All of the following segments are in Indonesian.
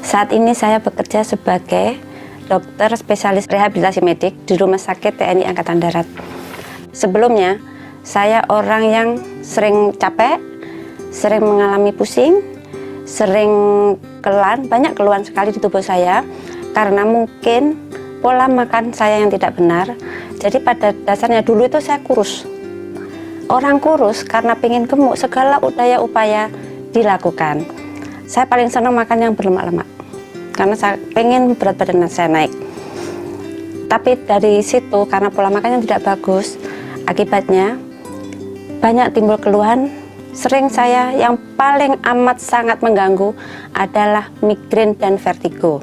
Saat ini saya bekerja sebagai dokter spesialis rehabilitasi medik di Rumah Sakit TNI Angkatan Darat. Sebelumnya, saya orang yang sering capek, sering mengalami pusing, sering keluhan, banyak keluhan sekali di tubuh saya karena mungkin pola makan saya yang tidak benar. Jadi pada dasarnya dulu itu saya kurus. Orang kurus karena pengen gemuk, segala daya upaya dilakukan. Saya paling senang makan yang berlemak-lemak karena saya pengen berat badan saya naik. Tapi dari situ karena pola makannya tidak bagus, akibatnya banyak timbul keluhan. Sering saya yang paling amat sangat mengganggu adalah migrain dan vertigo.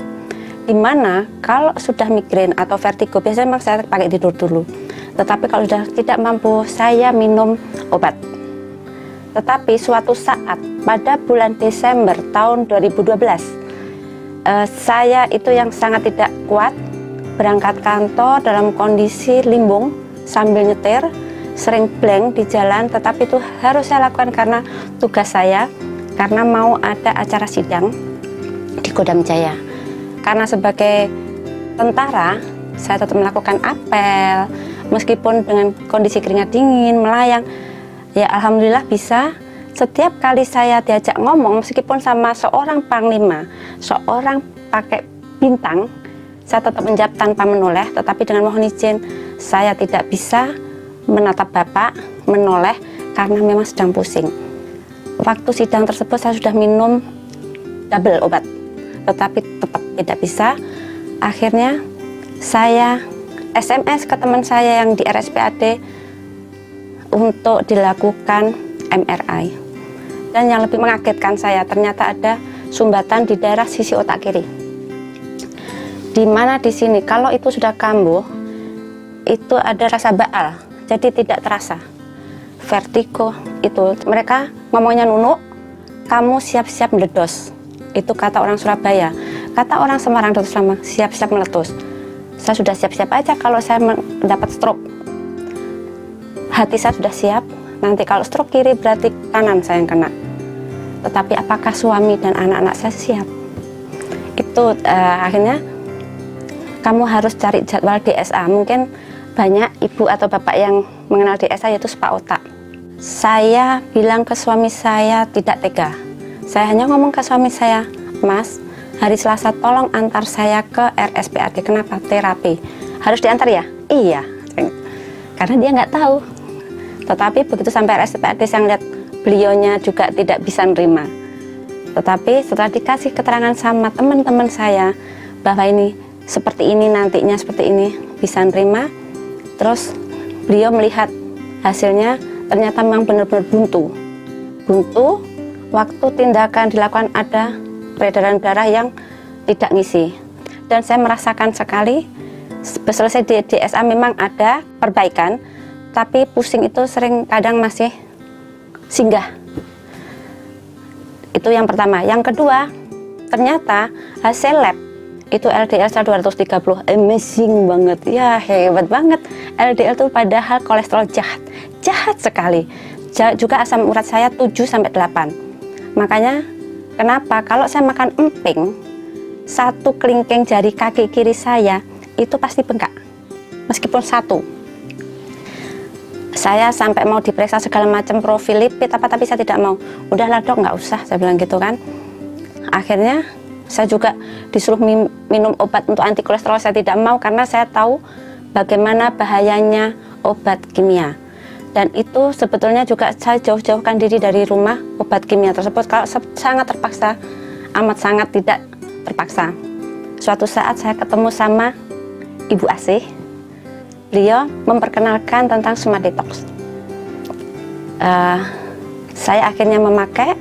Dimana kalau sudah migrain atau vertigo biasanya saya pakai tidur dulu. Tetapi kalau sudah tidak mampu saya minum obat. Tetapi suatu saat pada bulan Desember tahun 2012 saya itu yang sangat tidak kuat berangkat kantor dalam kondisi limbung sambil nyetir, sering blank di jalan, tetapi itu harus saya lakukan karena tugas saya, karena mau ada acara sidang di Kodam Jaya. Karena sebagai tentara saya tetap melakukan apel meskipun dengan kondisi keringat dingin, melayang. Ya alhamdulillah bisa. Setiap kali saya diajak ngomong, meskipun sama seorang panglima, seorang pakai bintang, saya tetap menjawab tanpa menoleh, tetapi dengan mohon izin, saya tidak bisa menatap Bapak, menoleh, karena memang sedang pusing. Waktu sidang tersebut saya sudah minum double obat, tetapi tetap tidak bisa. Akhirnya saya SMS ke teman saya yang di RSPAD untuk dilakukan MRI. Dan yang lebih mengagetkan saya, ternyata ada sumbatan di daerah sisi otak kiri. Di mana di sini kalau itu sudah kambuh, itu ada rasa baal, jadi tidak terasa. Vertigo itu mereka ngomongnya nunuk, kamu siap-siap meledos. Itu kata orang Surabaya. Kata orang Semarang, Dr. Selamat, siap-siap meletus. Saya sudah siap-siap aja kalau saya mendapat stroke. Hati saya sudah siap. Nanti kalau stroke kiri berarti kanan saya yang kena. Tetapi apakah suami dan anak-anak saya siap? Itu akhirnya kamu harus cari jadwal DSA. Mungkin banyak ibu atau bapak yang mengenal DSA, yaitu spa otak. Saya bilang ke suami saya tidak tega. Saya hanya ngomong ke suami saya, Mas, hari Selasa tolong antar saya ke RSPAD. Kenapa? Terapi. Harus diantar ya? Iya. Karena dia nggak tahu. Tetapi begitu sampai RSPAD saya lihat beliaunya juga tidak bisa menerima. Tetapi setelah dikasih keterangan sama teman-teman saya bahwa ini seperti ini nantinya seperti ini bisa menerima, terus beliau melihat hasilnya ternyata memang benar-benar buntu. Waktu tindakan dilakukan ada peredaran darah yang tidak ngisi. Dan saya merasakan sekali selesai di DSA memang ada perbaikan, tapi pusing itu sering kadang masih singgah. Itu yang pertama. Yang kedua, ternyata hasil lab itu LDL 230, amazing banget ya, hebat banget. LDL itu padahal kolesterol jahat sekali. Juga asam urat saya 7-8. Makanya kenapa kalau saya makan emping, satu kelingking jari kaki kiri saya itu pasti bengkak, meskipun satu. Saya sampai mau diperiksa segala macam profil lipid tapi saya tidak mau. Udahlah dok, nggak usah, saya bilang gitu kan. Akhirnya saya juga disuruh minum obat untuk anti kolesterol, saya tidak mau karena saya tahu bagaimana bahayanya obat kimia. Dan itu sebetulnya juga saya jauh-jauhkan diri dari rumah obat kimia tersebut kalau sangat terpaksa, amat sangat tidak terpaksa. Suatu saat saya ketemu sama Ibu Asih. Beliau memperkenalkan tentang Smart Detox. Saya akhirnya memakai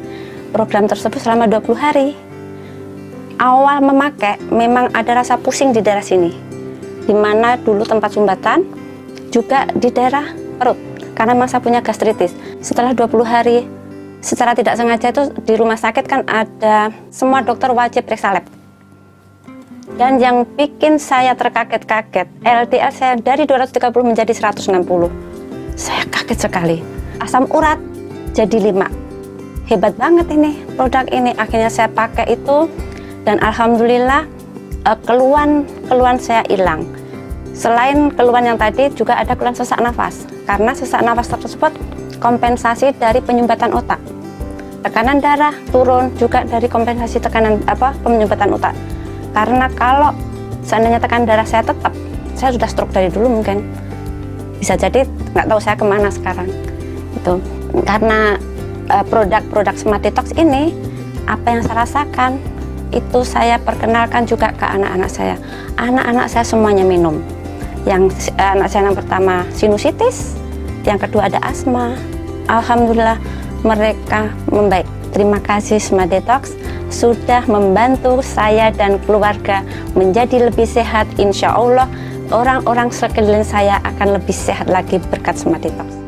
program tersebut selama 20 hari. Awal memakai memang ada rasa pusing di daerah sini, dimana dulu tempat sumbatan, juga di daerah perut, karena memang saya punya gastritis. Setelah 20 hari, secara tidak sengaja itu di rumah sakit kan ada semua dokter wajib periksa lab. Dan yang bikin saya terkaget-kaget, LDL saya dari 230 menjadi 160. Saya kaget sekali. Asam urat jadi 5. Hebat banget ini produk ini. Akhirnya saya pakai itu dan alhamdulillah keluhan saya hilang. Selain keluhan yang tadi juga ada keluhan sesak nafas, karena sesak nafas tersebut kompensasi dari penyumbatan otak. Tekanan darah turun juga dari kompensasi tekanan penyumbatan otak. Karena kalau seandainya tekanan darah saya tetap, saya sudah stroke dari dulu mungkin. Bisa jadi nggak tahu saya kemana sekarang. Itu karena produk-produk Smart Detox ini, apa yang saya rasakan itu saya perkenalkan juga ke anak-anak saya. Anak-anak saya semuanya minum. Yang anak saya yang pertama sinusitis, yang kedua ada asma. Alhamdulillah mereka membaik. Terima kasih Smart Detox sudah membantu saya dan keluarga menjadi lebih sehat. Insya Allah orang-orang sekeliling saya akan lebih sehat lagi berkat Smart Detox.